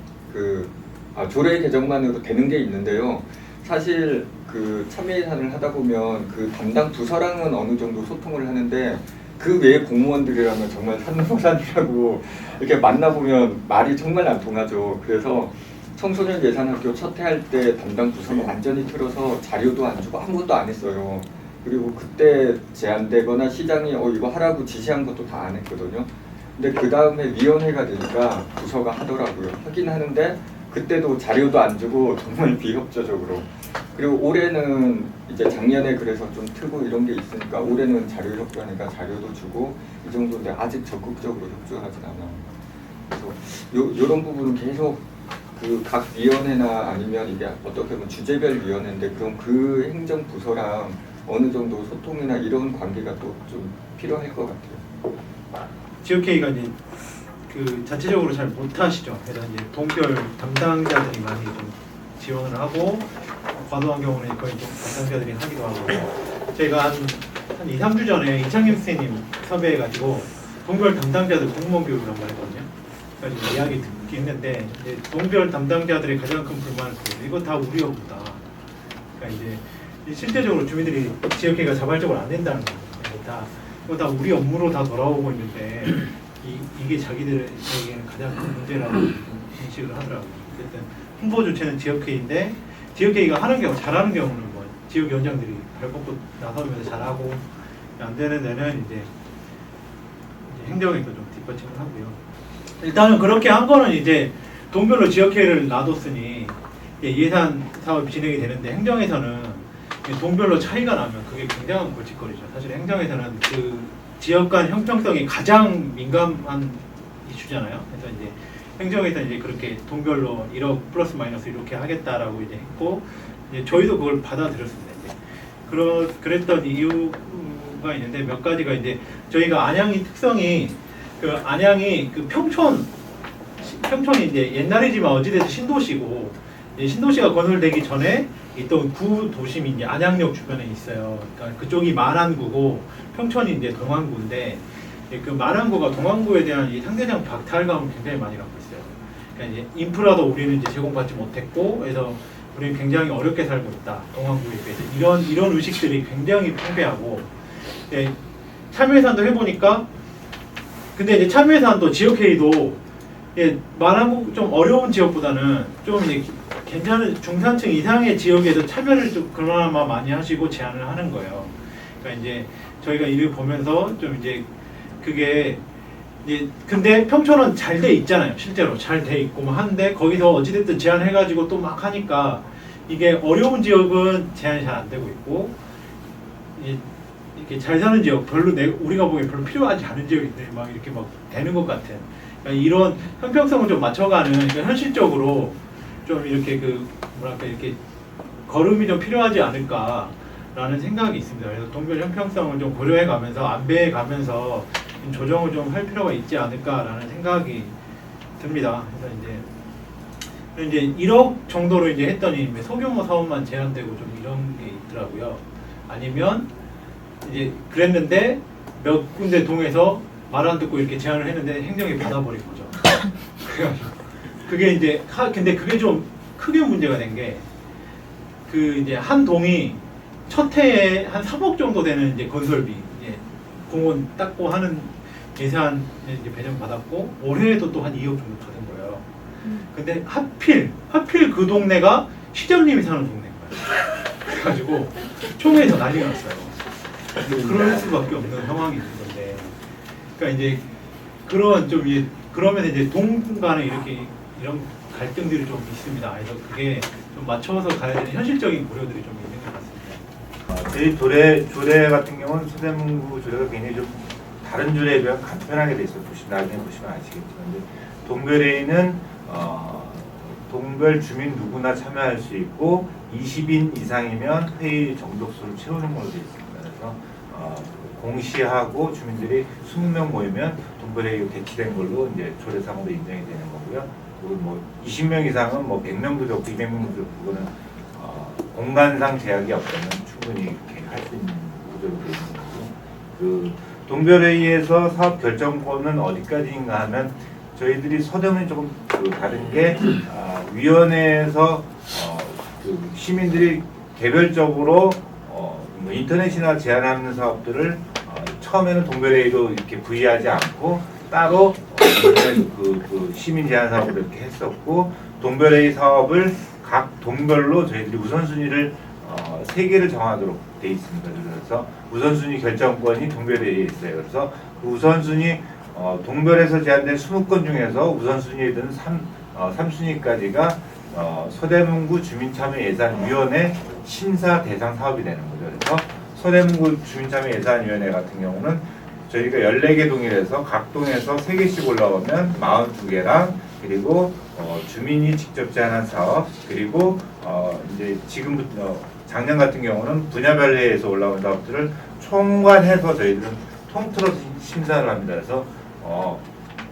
조례 개정만으로 되는 게 있는데요. 사실 그 참여 예산을 하다 보면 그 담당 부서랑은 어느 정도 소통을 하는데 그 외에 공무원들이라면 정말 산모산이라고 이렇게 만나보면 말이 정말 안 통하죠. 그래서 청소년 예산학교 첫 해 할 때 담당 부서가 완전히 틀어서 자료도 안 주고 아무것도 안 했어요. 그리고 그때 제안되거나 시장이 이거 하라고 지시한 것도 다 안 했거든요. 근데 그 다음에 위원회가 되니까 부서가 하더라고요. 하긴 하는데 그때도 자료도 안 주고 정말 비협조적으로. 그리고 올해는 이제 작년에 그래서 좀 트고 이런 게 있으니까 올해는 자료 협조하니까 자료도 주고 이 정도인데 아직 적극적으로 협조하진 않아요. 그래서 요런 부분은 계속 그 각 위원회나 아니면 이게 어떻게 보면 주제별 위원회인데 그럼 그 행정 부서랑 어느 정도 소통이나 이런 관계가 또 좀 필요할 것 같아요. 지역회의가 이제 그 자체적으로 잘 못하시죠. 그래서 이제 동별 담당자들이 많이 좀 지원을 하고 과도한 경우는 거의 좀 담당자들이 하기도 하고 제가 한 2, 3주 전에 이창kim 선생님 섭외해가지고 동별 담당자들 공무원 교육을 한번 했거든요. 그래서 이야기 듣기 했는데 이제 동별 담당자들의 가장 큰 불만은 그거예요. 이거 다 우리 업무다. 그러니까 이제 실제적으로 주민들이 지역회의가 자발적으로 안 된다는 거예요. 이거 다 우리 업무로 다 돌아오고 있는데 이게 자기들에게는 가장 큰 문제라고 인식을 하더라고요. 어쨌든 홍보 주체는 지역회의인데 지역회의가 하는 경우 잘하는 경우는 뭐 지역위원장들이 발벗고 나서면서 잘하고 안 되는 데는 이제 행정에서 좀 뒷받침을 하고요. 일단은 그렇게 한 거는 이제 동별로 지역회의를 놔뒀으니 예산 사업이 진행이 되는데 행정에서는 동별로 차이가 나면 그게 굉장한 골칫거리죠. 사실 행정에서는 그 지역 간 형평성이 가장 민감한 이슈잖아요. 그래서 이제 행정에서 이제 그렇게 동별로 1억 플러스 마이너스 이렇게 하겠다라고 이제 했고 이제 저희도 그걸 받아들였습니다. 이제 그랬던 이유가 있는데 몇 가지가 이제 저희가 안양이 특성이 그 안양이 그 평촌이 이제 옛날이지만 어찌돼서 신도시고 신도시가 건설되기 전에 있던 구 도심이 이제 안양역 주변에 있어요. 그러니까 그쪽이 만안구고 평촌이 이제 동안구인데 그 만안구가 동안구에 대한 이 상대적 박탈감을 굉장히 많이 갖고 있어요. 그러니까 이제 인프라도 우리는 이제 제공받지 못했고 그래서 우리는 굉장히 어렵게 살고 있다. 동안구에 비해서 이런 의식들이 굉장히 팽배하고 참여 예산도 해보니까 근데 이제 참여 예산도 지역회의도 만안구 좀 어려운 지역보다는 좀 이제 괜찮은 중산층 이상의 지역에도 참여를 좀 그나마 많이 하시고 제안을 하는 거예요. 그러니까 이제 저희가 이를 보면서 좀 이제 그게 이제 근데 평촌은 잘 돼 있잖아요. 실제로 잘 돼 있고 뭐 한데 거기서 어찌됐든 제안해가지고 또 막 하니까 이게 어려운 지역은 제안이 잘 안 되고 있고 이렇게 잘 사는 지역 별로 우리가 보기엔 별로 필요하지 않은 지역인데 막 이렇게 막 되는 것 같은 그러니까 이런 형평성을 좀 맞춰가는 그러니까 현실적으로 좀 이렇게 그 뭐랄까 이렇게 걸음이 좀 필요하지 않을까라는 생각이 있습니다. 그래서 동별 형평성을 좀 고려해가면서 안배해가면서 조정을 좀 할 필요가 있지 않을까라는 생각이 듭니다. 그래서 이제 1억 정도로 이제 했더니 소규모 사업만 제한되고 좀 이런 게 있더라고요. 아니면 이제 그랬는데 몇 군데 동에서 말 안 듣고 이렇게 제안을 했는데 행정이 받아버린 거죠. 그래가지고 그게 이제 근데 그게 좀 크게 문제가 된 게 그 이제 한 동이 첫 해에 한 3억 정도 되는 이제 건설비 이제 공원 닦고 하는 예산 이제 배정 받았고 올해에도 또 한 2억 정도 받은 거예요. 근데 하필 그 동네가 시장님이 사는 동네인 거예요. 돼가지고 총회에서 난리가 났어요. 그럴 수밖에 없는 상황이 있는 건데, 그러니까 이제 그런 좀 이제 그러면 이제 동 간에 이렇게 이런 갈등들이 좀 있습니다. 그래서 그게 좀 맞춰서 가야 되는 현실적인 고려들이 좀 있는 것 같습니다. 저희 조례 같은 경우는 서대문구 조례가 굉장히 좀 다른 조례에 비해 간편하게 돼 있어요. 나중에 보시면 아시겠지만, 근데 동별회의는 동별 주민 누구나 참여할 수 있고 20인 이상이면 회의 정족수를 채우는 걸로 되어 있습니다. 그래서 공시하고 주민들이 20명 모이면 동별회의가 개최된 걸로 이제 조례상으로 인정이 되는 거고요. 그리고 뭐 20명 이상은 뭐 100명도 좋고 200명도 좋고 그거는 공간상 제약이 없다면 충분히 이렇게 할 수 있는 구조로 되어 있는 거고, 그 동별회의에서 사업 결정권은 어디까지인가 하면 저희들이 서대문이 조금 다른 게 위원회에서 그 시민들이 개별적으로 뭐 인터넷이나 제안하는 사업들을 처음에는 동별회의로 이렇게 부의하지 않고 따로 그 시민 제안 사업을 이렇게 했었고, 동별회의 사업을 각 동별로 저희들이 우선순위를 3개를 정하도록 돼 있습니다. 그래서 우선순위 결정권이 동별회의에 있어요. 그래서 그 우선순위 동별에서 제안된 20건 중에서 우선순위에 드는 3순위까지가 서대문구 주민참여예산위원회 심사 대상 사업이 되는 거죠. 그래서 서대문구 주민참여예산위원회 같은 경우는 저희가 14개 동일해서 각 동에서 3개씩 올라오면 42개랑, 그리고 주민이 직접 제안한 사업, 그리고 이제 지금부터 작년 같은 경우는 분야별 회의에서 올라온 사업들을 총괄해서 저희들은 통틀어서 심사를 합니다. 그래서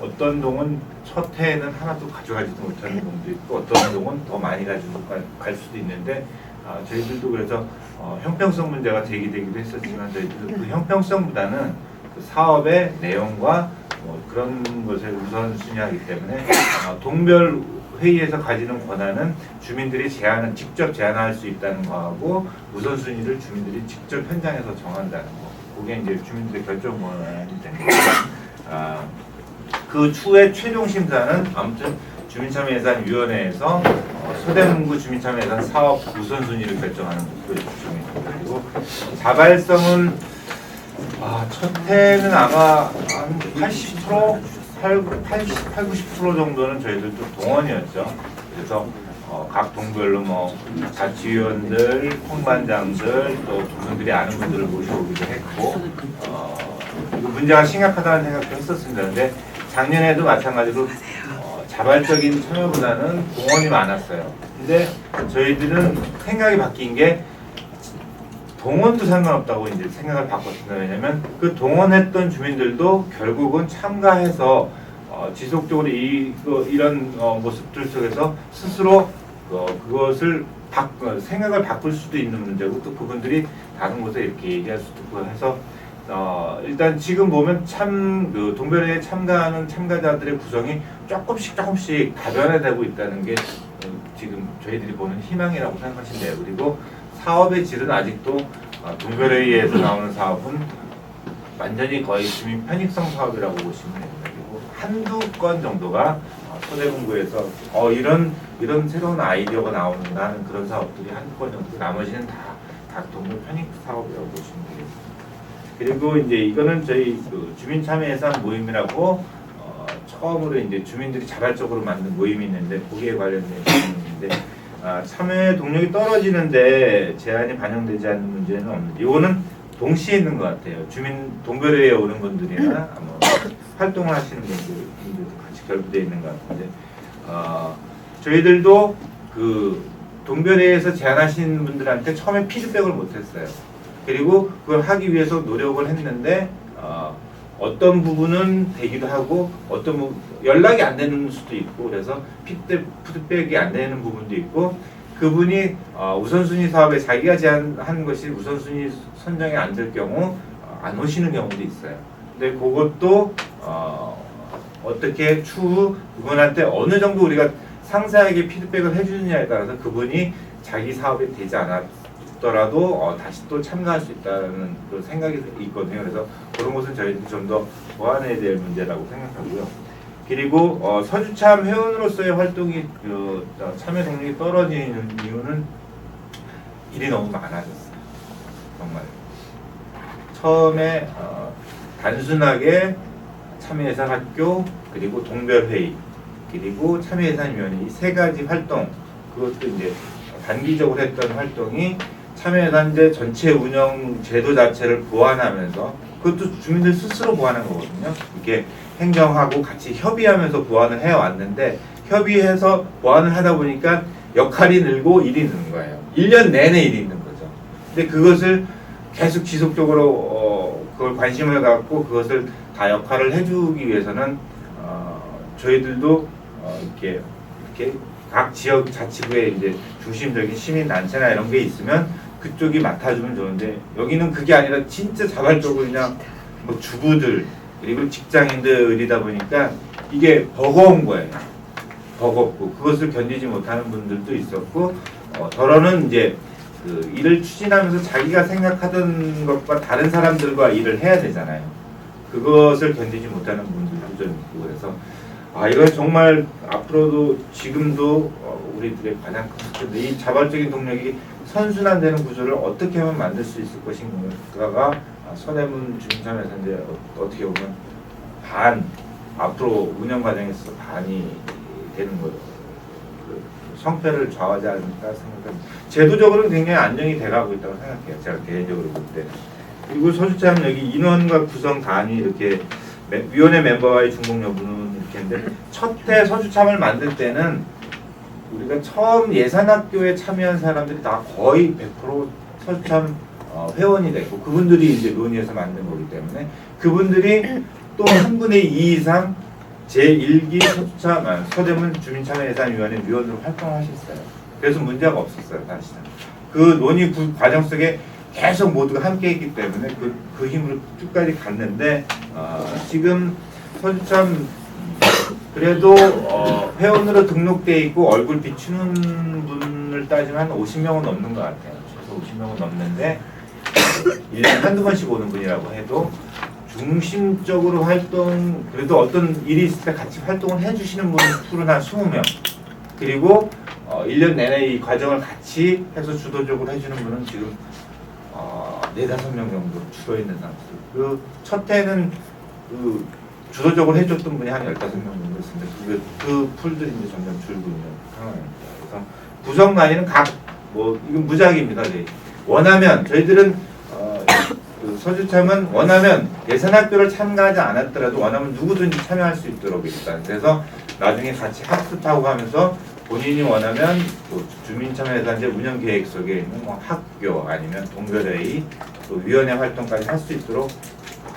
어떤 동은 첫 해에는 하나도 가져가지도 못하는 동도 있고, 어떤 동은 더 많이 가지고 갈 수도 있는데, 저희들도 그래서 형평성 문제가 제기되기도 했었지만 저희들도 그 형평성보다는 그 사업의 내용과 뭐 그런 것을 우선순위하기 때문에 동별 회의에서 가지는 권한은 주민들이 직접 제안할 수 있다는 거하고, 우선순위를 주민들이 직접 현장에서 정한다는 거, 그게 이제 주민들의 결정 권한이 되는 거죠. 그 추후에 최종 심사는 아무튼 주민참여예산위원회에서 서대문구 주민참여예산 사업 우선순위를 결정하는 구조입니다. 그리고 자발성은 첫 해는 아마 한 80%, 90% 정도는 저희들도 동원이었죠. 그래서 각 동별로 뭐 자치위원들, 통반장들, 또 분들이 아는 분들을 모셔오기도 했고, 문제가 심각하다는 생각도 했었습니다. 근데 작년에도 마찬가지로 자발적인 참여보다는 동원이 많았어요. 근데 저희들은 생각이 바뀐 게 동원도 상관없다고 이제 생각을 바꿨습니다. 왜냐면 그 동원했던 주민들도 결국은 참가해서 지속적으로 이런 모습들 속에서 스스로 그것을 생각을 바꿀 수도 있는 문제고, 또 그분들이 다른 곳에 이렇게 얘기할 수도 있고 해서 일단 지금 보면 그 동별회에 참가하는 참가자들의 구성이 조금씩 다변화되고 있다는 게 지금 저희들이 보는 희망이라고 생각하시면 돼요. 그리고 사업의 질은 아직도 동별회의에서 나오는 사업은 완전히 거의 주민 편익성 사업이라고 보시면 됩니다. 그리고 한두 건 정도가 서대문구에서 이런 새로운 아이디어가 나오는가 하는 그런 사업들이 한두 건 정도, 나머지는 다 동별 편익 사업이라고 보시면 되겠습니다. 그리고 이제 이거는 저희 그 주민참여예산 모임이라고 처음으로 이제 주민들이 자발적으로 만든 모임이 있는데, 거기에 관련된 모임인데, 참여 동력이 떨어지는데 제안이 반영되지 않는 문제는 없는데, 이거는 동시에 있는 것 같아요. 주민 동별회에 오는 분들이나 활동을 하시는 분들도 같이 결부되어 있는 것 같은데, 저희들도 그 동별회에서 제안하신 분들한테 처음에 피드백을 못했어요. 그리고 그걸 하기 위해서 노력을 했는데 어떤 부분은 되기도 하고 어떤 연락이 안 되는 수도 있고, 그래서 피드백이 안 되는 부분도 있고, 그분이 우선순위 사업에 자기가 제안한 것이 우선순위 선정이 안 될 경우 안 오시는 경우도 있어요. 근데 그것도 어떻게 추후 그분한테 어느 정도 우리가 상세하게 피드백을 해주느냐에 따라서 그분이 자기 사업이 되지 않았더라도 다시 또 참가할 수 있다는 그런 생각이 있거든요. 그래서 그런 것은 저희들이 좀 더 보완해야 될 문제라고 생각하고요. 그리고 서주참 회원으로서의 활동이 참여 동력이 떨어지는 이유는 일이 너무 많아졌어요. 정말 처음에 단순하게 참여예산학교 그리고 동별회의 그리고 참여예산위원회 이 세 가지 활동 그것도 이제 단기적으로 했던 활동이 참여예산제 전체 운영 제도 자체를 보완하면서 그것도 주민들 스스로 보완한 거거든요. 이렇게 행정하고 같이 협의하면서 보완을 해왔는데 협의해서 보완을 하다 보니까 역할이 늘고 일이 느는 거예요. 1년 내내 일이 있는 거죠. 근데 그것을 계속 지속적으로 그걸 관심을 갖고 그것을 다 역할을 해주기 위해서는 저희들도 이렇게 각 지역 자치구에 이제 중심적인 시민 단체나 이런 게 있으면 그쪽이 맡아주면 좋은데 여기는 그게 아니라 진짜 자발적으로 그냥 뭐 주부들 그리고 직장인들이다 보니까 이게 버거운 거예요. 버겁고 그것을 견디지 못하는 분들도 있었고 더러는 이제 그 일을 추진하면서 자기가 생각하던 것과 다른 사람들과 일을 해야 되잖아요. 그것을 견디지 못하는 분들도 좀 있고 그래서 이건 정말 앞으로도 지금도 우리들의 가장 큰 문제 이 자발적인 동력이 선순환되는 구조를 어떻게 하면 만들 수 있을 것인가가 서대문 주민참여예산제 어떻게 보면 앞으로 운영 과정에서 반이 되는 거죠. 그 성패를 좌우하지 않을까 생각합니다. 제도적으로는 굉장히 안정이 돼가고 있다고 생각해요. 제가 개인적으로 볼 때는. 그리고 서주참 여기 인원과 구성 단위 이렇게 위원회 멤버와의 중복 여부는 이렇게 했는데 첫 해 서주참을 만들 때는 우리가 처음 예산학교에 참여한 사람들이 다 거의 100% 서주참 회원이 됐고 그분들이 이제 논의해서 만든 거기 때문에 그분들이 또 3분의 2 이상 제1기 서대문 주민참여예산위원회 위원으로 활동하셨어요. 그래서 문제가 없었어요, 사실은. 그 논의 과정 속에 계속 모두가 함께 했기 때문에 그 힘으로 끝까지 갔는데 지금 서주참 그래도 회원으로 등록돼 있고 얼굴 비추는 분을 따지면 한 50명은 넘는 것 같아요. 최소 50명은 넘는데 1년에 한두 번씩 오는 분이라고 해도 중심적으로 그래도 어떤 일이 있을 때 같이 활동을 해주시는 분은 풀은 한 20명 그리고 1년 내내 이 과정을 같이 해서 주도적으로 해주는 분은 지금 4-5명 정도 줄어있는 상태. 그 첫 해는 그 주도적으로 해줬던 분이 한 15명 정도 있습니다. 그 풀들이 이제 점점 줄고 있는 상황입니다. 그래서 구성 단위는 이건 무작위입니다. 원하면 저희들은 그 서주참은 원하면 예산학교를 참가하지 않았더라도 원하면 누구든지 참여할 수 있도록 일단 그래서 나중에 같이 학습하고 하면서 본인이 원하면 또 주민참여예산제 운영계획 속에 있는 뭐 학교 아니면 동별회의 또 위원회 활동까지 할 수 있도록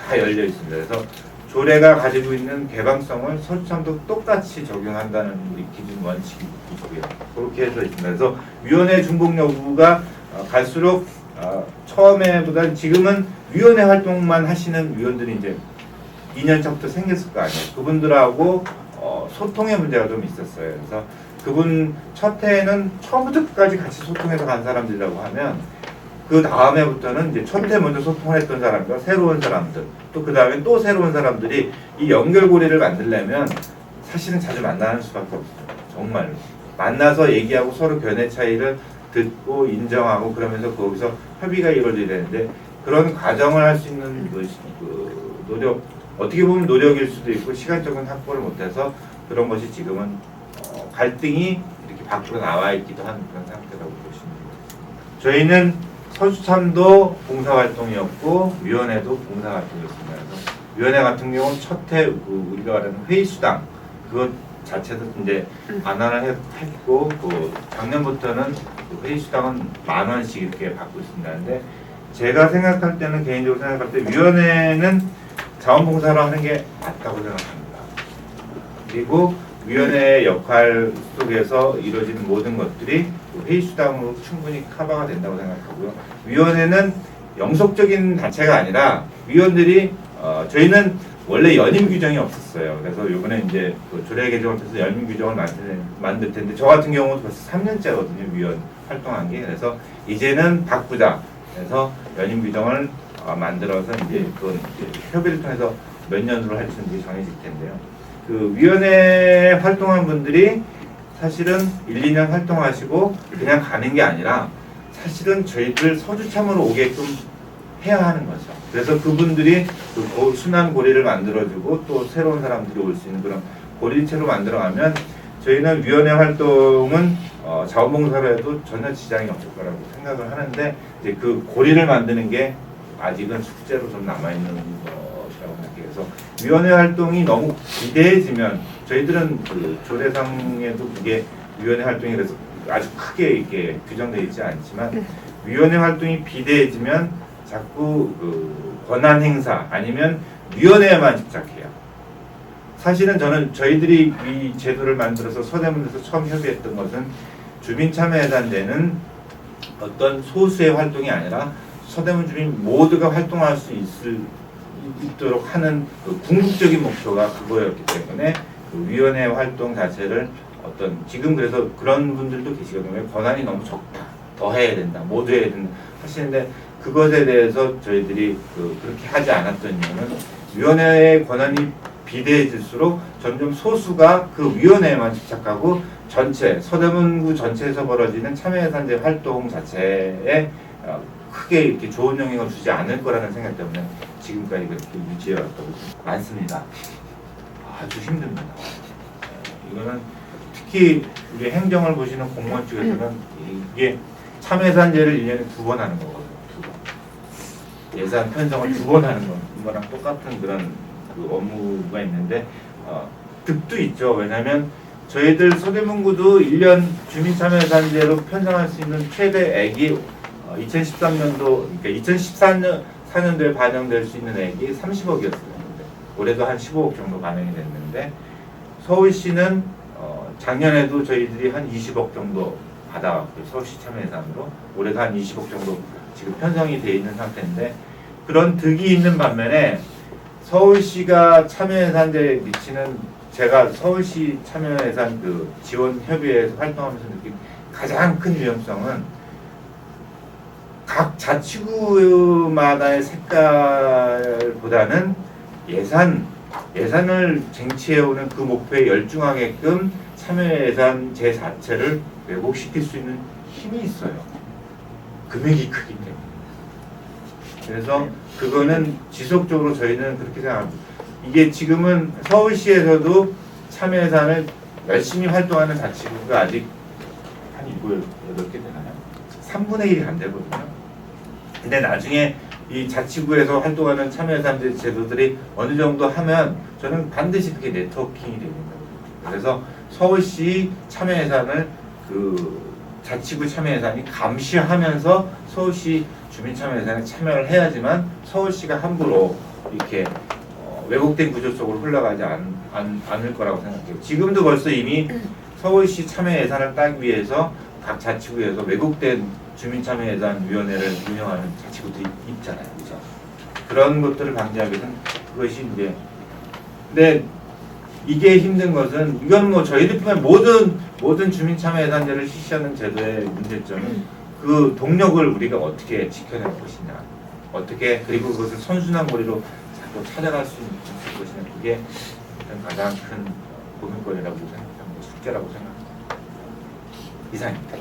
다 열려 있습니다. 그래서 조례가 가지고 있는 개방성을 서주참도 똑같이 적용한다는 우리 기준 원칙이 있고요. 그렇게 해서 있습니다. 그래서 위원회 중복 여부가 갈수록 처음에보다는 지금은 위원회 활동만 하시는 위원들이 이제 2년 차부터 생겼을 거 아니에요. 그분들하고 소통의 문제가 좀 있었어요. 그래서 그분 첫 해에는 처음부터 끝까지 같이 소통해서 간 사람들이라고 하면 그 다음에부터는 이제 첫 해 먼저 소통을 했던 사람과 새로운 사람들 또 그 다음에 또 새로운 사람들이 이 연결고리를 만들려면 사실은 자주 만나는 수밖에 없어요. 정말로 만나서 얘기하고 서로 견해 차이를 듣고 인정하고 그러면서 거기서 협의가 이루어져야 되는데 그런 과정을 할 수 있는 그 노력 어떻게 보면 노력일 수도 있고 시간적인 확보를 못해서 그런 것이 지금은 갈등이 이렇게 밖으로 나와 있기도 한 그런 상태라고 보시면 됩니다. 저희는 서주참도 봉사활동이었고 위원회도 봉사활동이었습니다. 그래서 위원회 같은 경우는 첫해 우리가 말하는 회의수당 그것 자체도 이제 반환을 했고 작년부터는 그 회의수당은 10,000원씩 이렇게 받고 있습니다. 근데 제가 생각할 때는 개인적으로 생각할 때 위원회는 자원봉사로 하는 게 맞다고 생각합니다. 그리고 위원회의 역할 속에서 이루어지는 모든 것들이 회의수당으로 충분히 커버가 된다고 생각하고요. 위원회는 영속적인 단체가 아니라 위원들이 저희는 원래 연임 규정이 없었어요. 그래서 이번에 이제 그 조례 개정을 통해서 연임 규정을 만들 텐데 저 같은 경우도 벌써 3년째거든요. 위원 활동한 게. 그래서 이제는 바꾸자. 그래서 연임 규정을 만들어서 이제 그건 협의를 통해서 몇 년으로 할지는 정해질 텐데요. 그 위원회 활동한 분들이 사실은 1, 2년 활동하시고 그냥 가는 게 아니라 사실은 저희들 서주참으로 오게끔 해야 하는 거죠. 그래서 그분들이 그 순환 고리를 만들어주고 또 새로운 사람들이 올 수 있는 그런 고리체로 만들어가면 저희는 위원회 활동은 자원봉사로 해도 전혀 지장이 없을 거라고 생각을 하는데 이제 그 고리를 만드는 게 아직은 숙제로 좀 남아있는 것이라고 생각해서 위원회 활동이 너무 기대해지면 저희들은 그 조례상에도 그게 위원회 활동이 그래서 아주 크게 이렇게 규정되어 있지 않지만 위원회 활동이 비대해지면 자꾸 그 권한 행사 아니면 위원회에만 집착해요. 사실은 저희들이 이 제도를 만들어서 서대문에서 처음 협의했던 것은 주민참여예산제는 어떤 소수의 활동이 아니라 서대문 주민 모두가 활동할 수 있도록 하는 그 궁극적인 목표가 그거였기 때문에 그 위원회 활동 자체를 어떤 지금 그래서 그런 분들도 계시거든요. 권한이 너무 적다. 더 해야 된다. 모두 해야 된다. 하시는데 그것에 대해서 저희들이 그렇게 하지 않았던 이유는 위원회의 권한이 비대해질수록 점점 소수가 그 위원회에만 집착하고 전체 서대문구 전체에서 벌어지는 참여예산제 활동 자체에 크게 이렇게 좋은 영향을 주지 않을 거라는 생각 때문에 지금까지 그렇게 유지해왔다고 많습니다. 아주 힘듭니다. 이거는 특히 우리 행정을 보시는 공무원 쪽에서는 이게 참여예산제를 1년에 2번 하는 거거든요. 2번. 예산 편성을 2번 하는 거랑 똑같은 그런 그 업무가 있는데 득도 있죠. 왜냐하면 저희들 서대문구도 1년 주민참여예산제로 편성할 수 있는 최대액이 2013년도 그러니까 2014년도에 반영될 수 있는 액이 30억이었어요. 올해도 한 15억 정도 반영이 됐는데 서울시는 작년에도 저희들이 한 20억 정도 받아왔고요. 서울시 참여예산으로 올해도 한 20억 정도 지금 편성이 돼 있는 상태인데 그런 득이 있는 반면에 서울시가 참여예산제에 미치는 제가 서울시 참여예산 그 지원협의회에서 활동하면서 느낀 가장 큰 위험성은 각 자치구마다의 색깔보다는 예산을 쟁취해오는 그 목표에 열중하게끔 참여예산제 자체를 왜곡시킬 수 있는 힘이 있어요. 금액이 크기 때문에. 그래서 그거는 지속적으로 저희는 그렇게 생각합니다. 이게 지금은 서울시에서도 참여예산을 열심히 활동하는 자치구가 아직 한 7, 8개 되나요? 3분의 1이 안 되거든요. 근데 나중에 이 자치구에서 활동하는 참여예산 제도들이 어느 정도 하면 저는 반드시 그게 네트워킹이 됩니다. 그래서 서울시 참여예산을 그 자치구 참여예산이 감시하면서 서울시 주민참여예산에 참여를 해야지만 서울시가 함부로 이렇게 왜곡된 구조 속으로 흘러가지 않을 거라고 생각해요. 지금도 벌써 이미 서울시 참여예산을 따기 위해서 각 자치구에서 왜곡된 주민참여예산위원회를 운영하는 자치구들이 있잖아요. 그렇죠? 그런 것들을 방지하기 위해서는 그것이 이제 근데 이게 힘든 것은 이건 뭐 저희들뿐만 모든 주민참여예산제를 실시하는 제도의 문제점은 그 동력을 우리가 어떻게 지켜낼 것이냐 어떻게 그리고 그것을 선순환 고리로 자꾸 찾아갈 수 있는 것이냐 그게 가장 큰 고민거리라고 생각합니다. 숙제라고 생각합니다. 이상입니다.